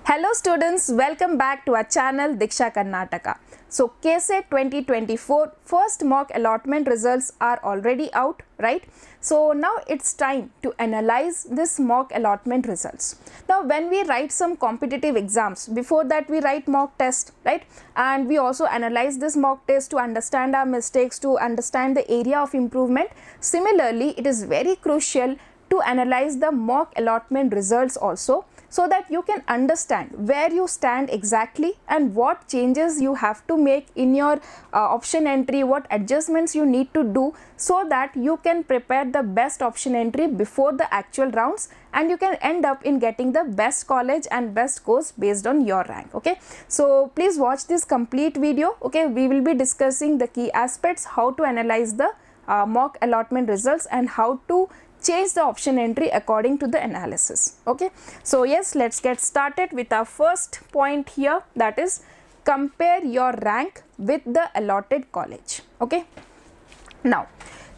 Hello students, welcome back to our channel Diksha Karnataka. So KCET 2024 first mock allotment results are already out, right? So now it's time to analyze this mock allotment results. Now when we write some competitive exams, before that we write mock test, right? And we also analyze this mock test to understand our mistakes, to understand the area of improvement. Similarly, it is very crucial to analyze the mock allotment results also, so that you can understand where you stand exactly and what changes you have to make in your option entry, what adjustments you need to do, so that you can prepare the best option entry before the actual rounds and you can end up in getting the best college and best course based on your rank. Okay, so please watch this complete video. Okay, we will be discussing the key aspects, how to analyze the mock allotment results and how to change the option entry according to the analysis. Okay, so yes, let's get started with our first point here, that is compare your rank with the allotted college. Okay, now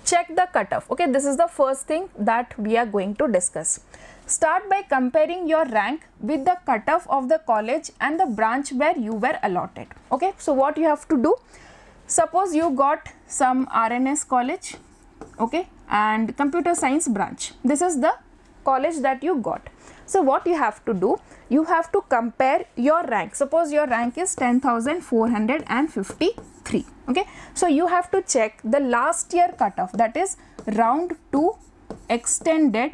check the cutoff. Okay, this is the first thing that we are going to discuss. Start by comparing your rank with the cutoff of the college and the branch where you were allotted. Okay, so what you have to do, suppose you got some RNS college, okay, and computer science branch. This is the college that you got. So what you have to do, you have to compare your rank. Suppose your rank is 10,453. Okay, so you have to check the last year cutoff, that is round 2 extended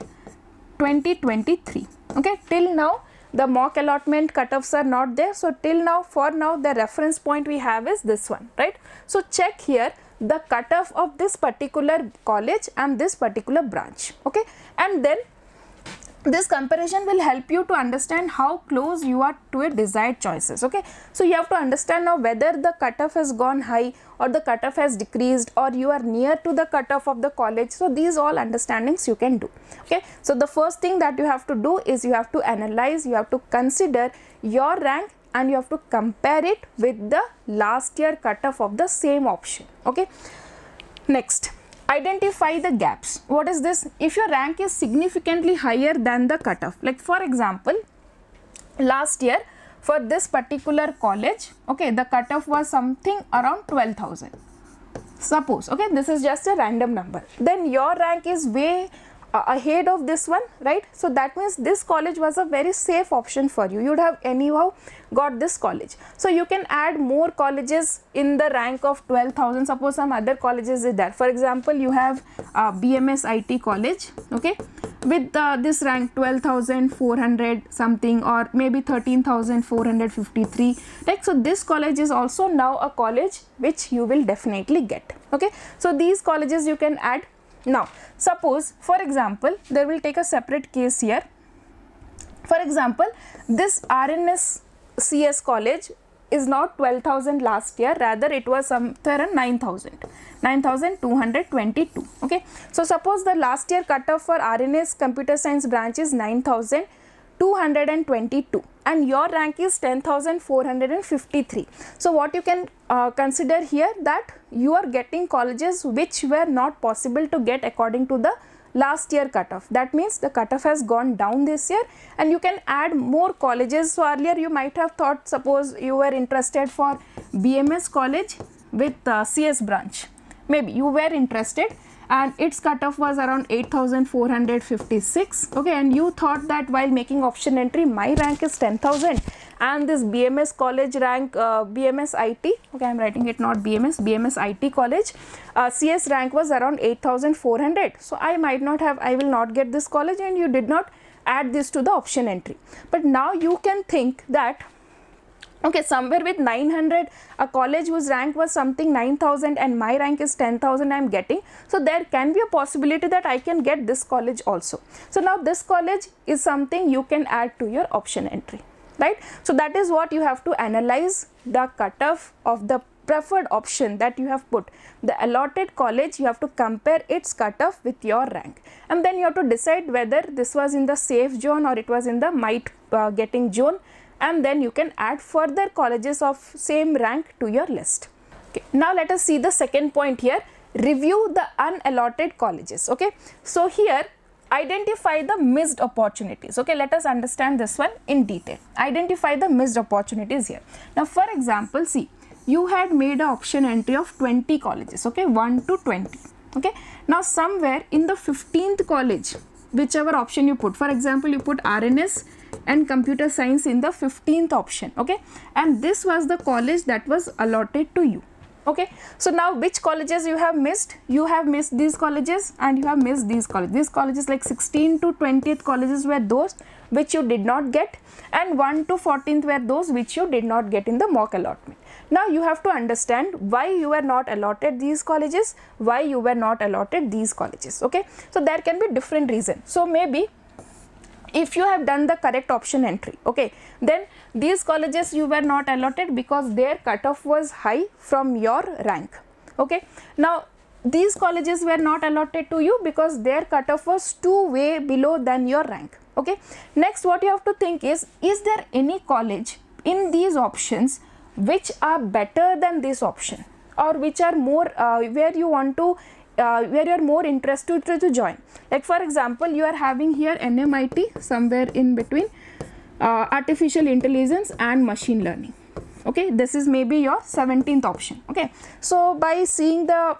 2023. Okay, till now the mock allotment cutoffs are not there, so till now, for now, the reference point we have is this one, right? So check here the cutoff of this particular college and this particular branch. Okay, and then this comparison will help you to understand how close you are to your desired choices. Okay, so you have to understand now whether the cutoff has gone high or the cutoff has decreased, or you are near to the cutoff of the college. So these all understandings you can do. Okay, so the first thing that you have to do is you have to analyze, you have to consider your rank and you have to compare it with the last year cutoff of the same option. Okay, next, identify the gaps. What is this? If your rank is significantly higher than the cutoff, like for example, last year for this particular college, okay, the cutoff was something around 12,000. Suppose, okay, this is just a random number, then your rank is way ahead of this one, right? So that means this college was a very safe option for you. You would have anyhow got this college. So you can add more colleges in the rank of 12,000. Suppose some other colleges is there. For example, you have BMS IT college, okay, with this rank 12,400 something, or maybe 13,453. Right? So this college is also now a college which you will definitely get. Okay, so these colleges you can add. Now suppose, for example, they will take a separate case here. For example, this RNS CS college is not 12,000 last year, rather it was somewhere around 9,222. Okay, so suppose the last year cutoff for RNS computer science branch is 9,222 and your rank is 10,453. So what you can consider here, that you are getting colleges which were not possible to get according to the last year cutoff. That means the cutoff has gone down this year and you can add more colleges. So earlier you might have thought, suppose you were interested for BMS college with CS branch, maybe you were interested and its cutoff was around 8,456. okay, and you thought that while making option entry my rank is 10,000 and this BMS college rank, BMS IT, okay, I am writing it not BMS, BMS IT college, CS rank was around 8,400. so I will not get this college, and you did not add this to the option entry. But now you can think that, okay, somewhere with 900, a college whose rank was something 9,000 and my rank is 10,000 I am getting. So there can be a possibility that I can get this college also. So now this college is something you can add to your option entry, right? So that is what you have to analyze, the cutoff of the preferred option that you have put. The allotted college, you have to compare its cutoff with your rank, and then you have to decide whether this was in the safe zone or it was in the might getting zone, and then you can add further colleges of same rank to your list. Okay, now let us see the second point here, review the unallotted colleges. Okay, so here identify the missed opportunities. Okay, let us understand this one in detail. Identify the missed opportunities here. Now for example, see, you had made an option entry of 20 colleges, okay, 1 to 20. Okay, now somewhere in the 15th college, whichever option you put, for example, you put RNS and computer science in the 15th option, okay, and this was the college that was allotted to you. Okay, so now which colleges you have missed? You have missed these colleges and you have missed these colleges. These colleges like 16 to 20th colleges were those which you did not get, and 1 to 14th were those which you did not get in the mock allotment. Now you have to understand why you were not allotted these colleges, why you were not allotted these colleges. Okay, so there can be different reasons. So maybe if you have done the correct option entry, okay, then these colleges you were not allotted because their cutoff was high from your rank. Okay, now these colleges were not allotted to you because their cutoff was way below than your rank. Okay, next what you have to think is there any college in these options which are better than this option, or which are more where you want to where you are more interested to join? Like for example, you are having here NMIT somewhere in between artificial intelligence and machine learning. Okay, this is maybe your 17th option. Okay, so by seeing the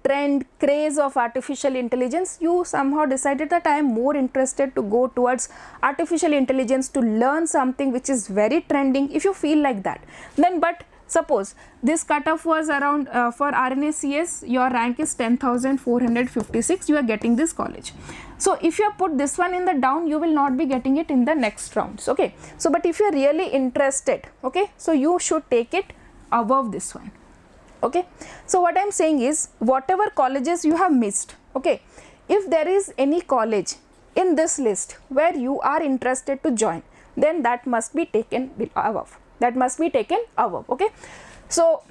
trend craze of artificial intelligence, you somehow decided that I am more interested to go towards artificial intelligence to learn something which is very trending. If you feel like that, then but suppose this cutoff was around for RNACS, your rank is 10,456, you are getting this college. So if you put this one in the down, you will not be getting it in the next rounds. Okay, so but if you are really interested, okay, so you should take it above this one. Okay, so what I am saying is whatever colleges you have missed, okay, if there is any college in this list where you are interested to join, then that must be taken above. That must be taken above. Okay, so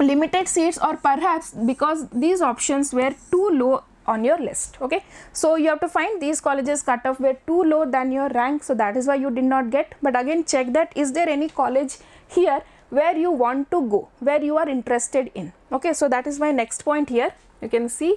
limited seats, or perhaps because these options were too low on your list. Okay, so you have to find these colleges cutoff were too low than your rank, so that is why you did not get. But again check that is there any college here where you want to go, where you are interested in. Okay, so that is my next point here. You can see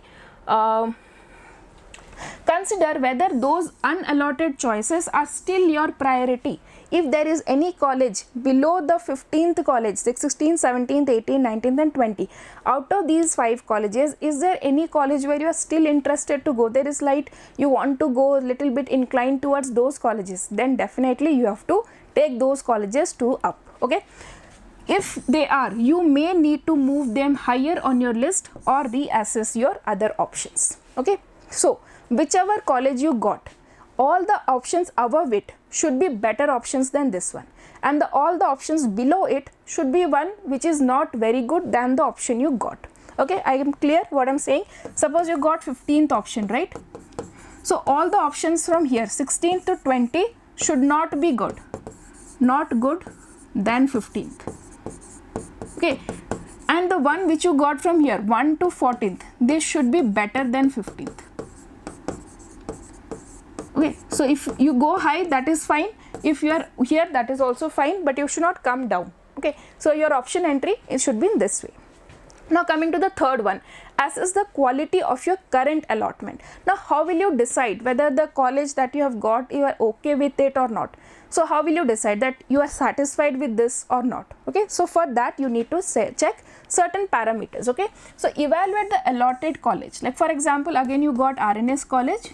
consider whether those unallotted choices are still your priority. If there is any college below the 15th college, 16th, 17th, 18th, 19th and 20, out of these 5 colleges, is there any college where you are still interested to go? There is like you want to go a little bit inclined towards those colleges, then definitely you have to take those colleges to up. Okay, if they are, you may need to move them higher on your list or reassess your other options. Okay, so whichever college you got, all the options above it should be better options than this one, and all the options below it should be one which is not very good than the option you got. Okay, I am clear what I am saying. Suppose you got 15th option, right? So all the options from here 16 to 20 should not be good, not good than 15th. Okay, and the one which you got from here 1 to 14th, this should be better than 15th. Okay, so if you go high, that is fine. If you are here, that is also fine, but you should not come down. Okay, so your option entry, it should be in this way. Now coming to the third one, assess the quality of your current allotment. Now how will you decide whether the college that you have got, you are okay with it or not? So how will you decide that you are satisfied with this or not? Okay, so for that you need to check certain parameters. Okay, so evaluate the allotted college. Like for example, again you got RNS college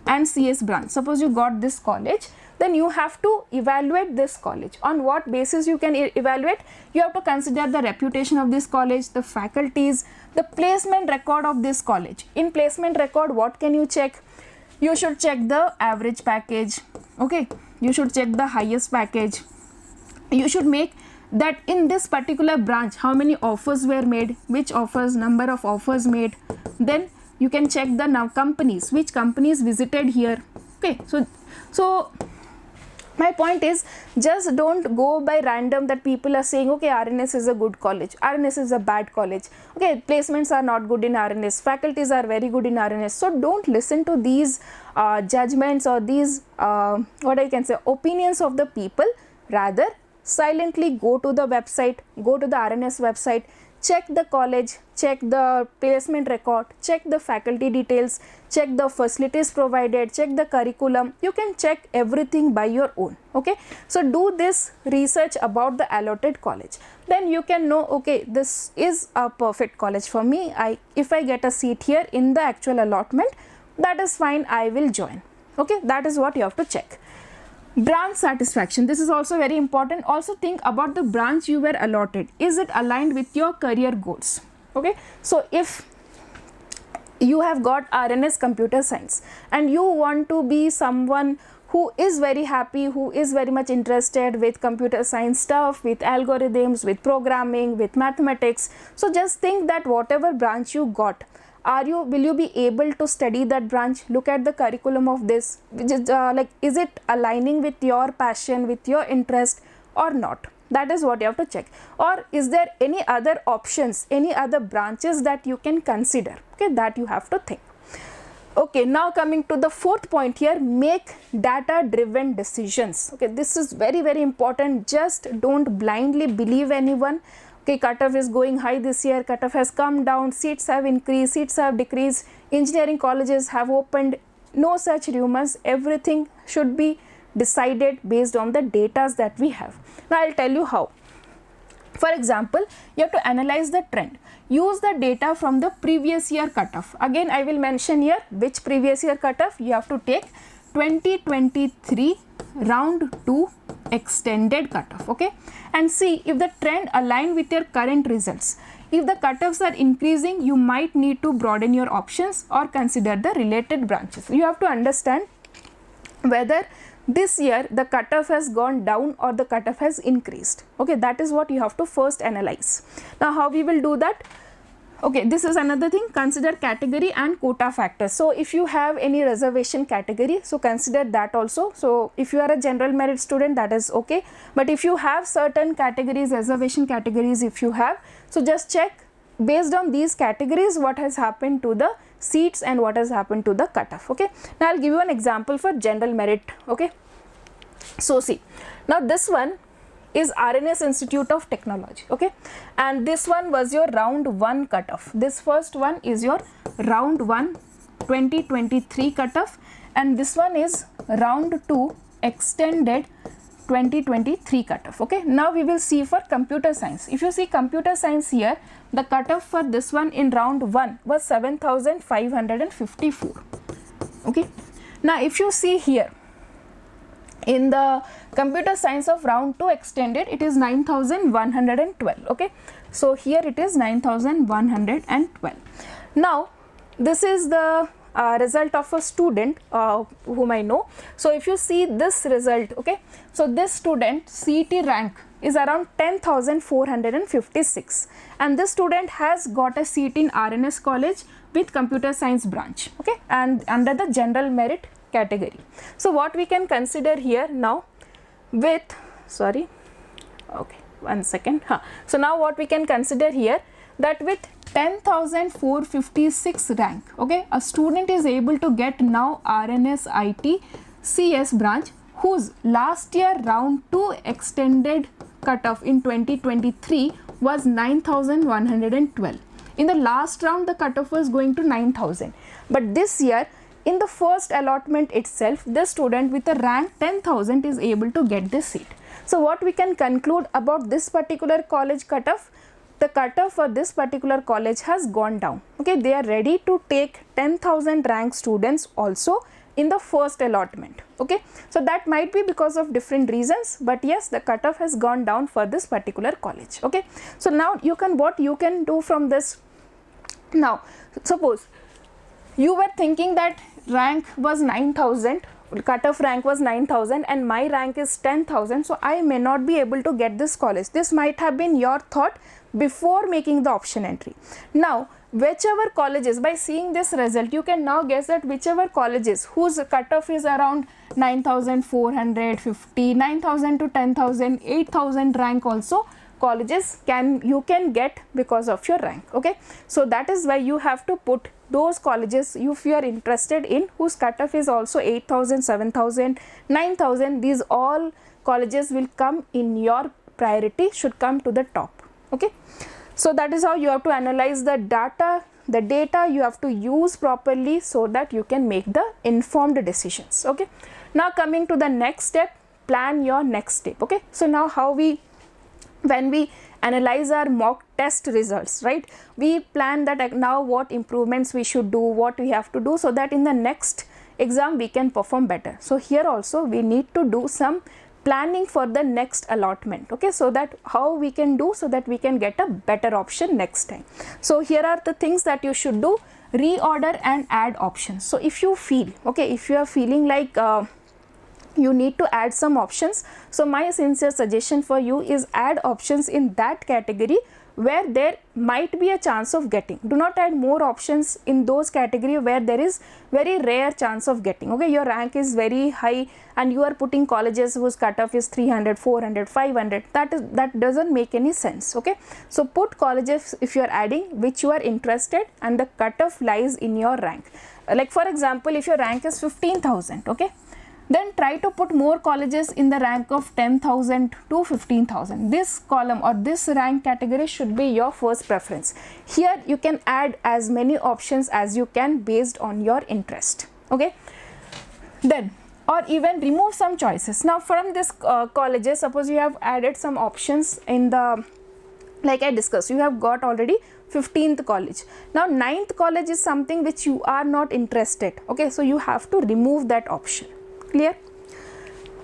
and CS branch. Suppose you got this college, then you have to evaluate this college. On what basis you can evaluate? You have to consider the reputation of this college, the faculties, the placement record of this college. In placement record, what can you check? You should check the average package. Okay, you should check the highest package. You should make that in this particular branch how many offers were made, which offers, number of offers made. Then you can check the companies, which companies visited here. Okay, so my point is, just don't go by random that people are saying, okay, RNS is a good college, RNS is a bad college, okay, placements are not good in RNS, faculties are very good in RNS. So don't listen to these judgments or these what I can say, opinions of the people. Rather silently go to the website, go to the RNS website, check the college, check the placement record, check the faculty details, check the facilities provided, check the curriculum. You can check everything by your own. Okay, so do this research about the allotted college, then you can know, okay, this is a perfect college for me. If I get a seat here in the actual allotment, that is fine, I will join. Okay, that is what you have to check. Branch satisfaction, this is also very important. Also think about the branch you were allotted, is it aligned with your career goals? Okay, so if you have got RNS computer science and you want to be someone who is very happy, who is very much interested with computer science stuff, with algorithms, with programming, with mathematics, so just think that whatever branch you got, will you be able to study that branch? Look at the curriculum of this, which is is it aligning with your passion, with your interest or not? That is what you have to check. Or is there any other options, any other branches that you can consider? Okay, that you have to think. Okay, now coming to the fourth point here, make data driven decisions. Okay, this is very, very important. Just don't blindly believe anyone. Okay, cutoff is going high this year, cutoff has come down, seats have increased, seats have decreased, engineering colleges have opened. No such rumors. Everything should be decided based on the data that we have. Now I'll tell you how. For example, you have to analyze the trend. Use the data from the previous year cutoff. Again, I will mention here which previous year cutoff. You have to take 2023 round 2 extended cutoff. Okay, and see if the trend align with your current results. If the cutoffs are increasing, you might need to broaden your options or consider the related branches. You have to understand whether this year the cutoff has gone down or the cutoff has increased. Okay, that is what you have to first analyze. Now how we will do that? Okay, this is another thing. Consider category and quota factors. So if you have any reservation category, so consider that also. So if you are a general merit student, that is okay, but if you have certain categories, reservation categories, if you have, so just check based on these categories what has happened to the seats and what has happened to the cutoff. Okay, now I'll give you an example for general merit. Okay, so see, now this one is RNS Institute of Technology. Okay, and this one was your round 1 cutoff. This first one is your round 1 2023 cutoff, and this one is round 2 extended 2023 cutoff. Okay, now we will see for computer science. If you see computer science here, the cutoff for this one in round 1 was 7554. Okay, now if you see here in the computer science of round 2 extended, it is 9112. Okay, so here it is 9112. Now this is the result of a student whom I know. So if you see this result, okay, so this student CET rank is around 10,456, and this student has got a seat in RNS college with computer science branch. Okay, and under the general merit category. So what we can consider here now with, sorry, okay, one second. So now what we can consider here, that with 10,456 rank, okay, a student is able to get now RNS IT CS branch, whose last year round 2 extended cutoff in 2023 was 9112. In the last round the cutoff was going to 9,000, but this year in the first allotment itself, the student with a rank 10,000 is able to get this seat. So what we can conclude about this particular college cutoff, the cutoff for this particular college has gone down. Okay, they are ready to take 10,000 rank students also in the first allotment. Okay, so that might be because of different reasons, but yes, the cutoff has gone down for this particular college. Okay, so now what you can do from this. Now suppose you were thinking that rank was 9,000, cutoff rank was 9,000 and my rank is 10,000, so I may not be able to get this college. This might have been your thought before making the option entry. Now whichever colleges, by seeing this result, you can now guess that whichever colleges whose cutoff is around 9,450, 9,000 to 10,000, 8,000 rank also colleges you can get because of your rank. Okay, so that is why you have to put those colleges if you are interested in whose cutoff is also 8,000, 7,000, 9,000. These all colleges will come in your priority, should come to the top. Okay, So that is how you have to analyze the data. The data you have to use properly so that you can make the informed decisions. Okay. Now coming to the next step, plan your next step. Okay. So now when we analyze our mock test results, right, we plan that now what improvements we should do, what we have to do, so that in the next exam we can perform better. So here also we need to do some planning for the next allotment. Okay, so that how we can do so that we can get a better option next time. So here are the things that you should do: reorder and add options. So if you feel, okay, if you are feeling like you need to add some options, so my sincere suggestion for you is add options in that category where there might be a chance of getting. Do not add more options in those category where there is very rare chance of getting. Okay, your rank is very high and you are putting colleges whose cutoff is 300, 400, 500. That doesn't make any sense. Okay, so put colleges if you are adding which you are interested and the cutoff lies in your rank. Like for example, if your rank is 15,000, okay, then try to put more colleges in the rank of 10,000 to 15,000. This column or this rank category should be your first preference. Here you can add as many options as you can based on your interest. Okay, then or even remove some choices. Now from this colleges, suppose you have added some options in the, like I discussed, you have got already 15th college. Now 9th college is something which you are not interested. Okay, so you have to remove that option. Clear?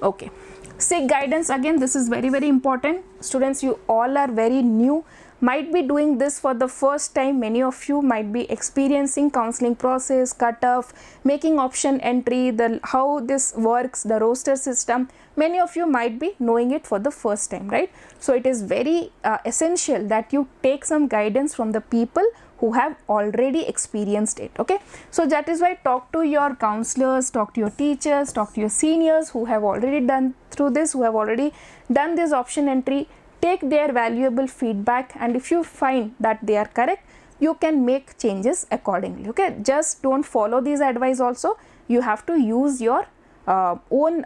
Okay. Seek guidance. Again, this is very, very important. Students, you all are very new, might be doing this for the first time. Many of you might be experiencing counseling process, cutoff, making option entry, how this works, the roster system. Many of you might be knowing it for the first time, right? So it is very essential that you take some guidance from the people who have already experienced it. Okay, so that is why talk to your counselors, talk to your teachers, talk to your seniors who have already done through this, who have already done this option entry. Take their valuable feedback, and if you find that they are correct, you can make changes accordingly. Okay, just don't follow these advice. Also, you have to use your own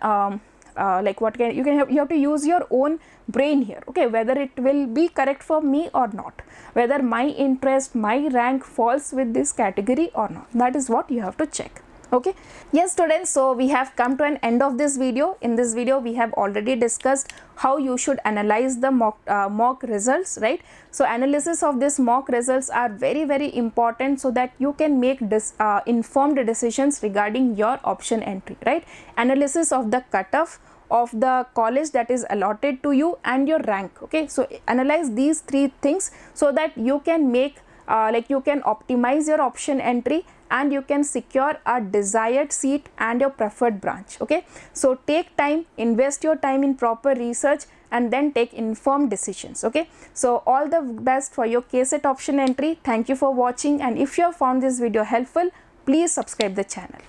you have to use your own brain here. Okay, whether it will be correct for me or not, whether my interest, my rank falls with this category or not, that is what you have to check. Okay, yes students, so we have come to an end of this video. In this video we have already discussed how you should analyze the mock results, right? So analysis of this mock results are very, very important so that you can make informed decisions regarding your option entry, right? Analysis of the cutoff of the college that is allotted to you and your rank. Okay, so analyze these three things so that you can make you can optimize your option entry and you can secure a desired seat and your preferred branch. Okay, so take time, invest your time in proper research and then take informed decisions. Okay, so all the best for your KCET option entry. Thank you for watching, and if you have found this video helpful, please subscribe the channel.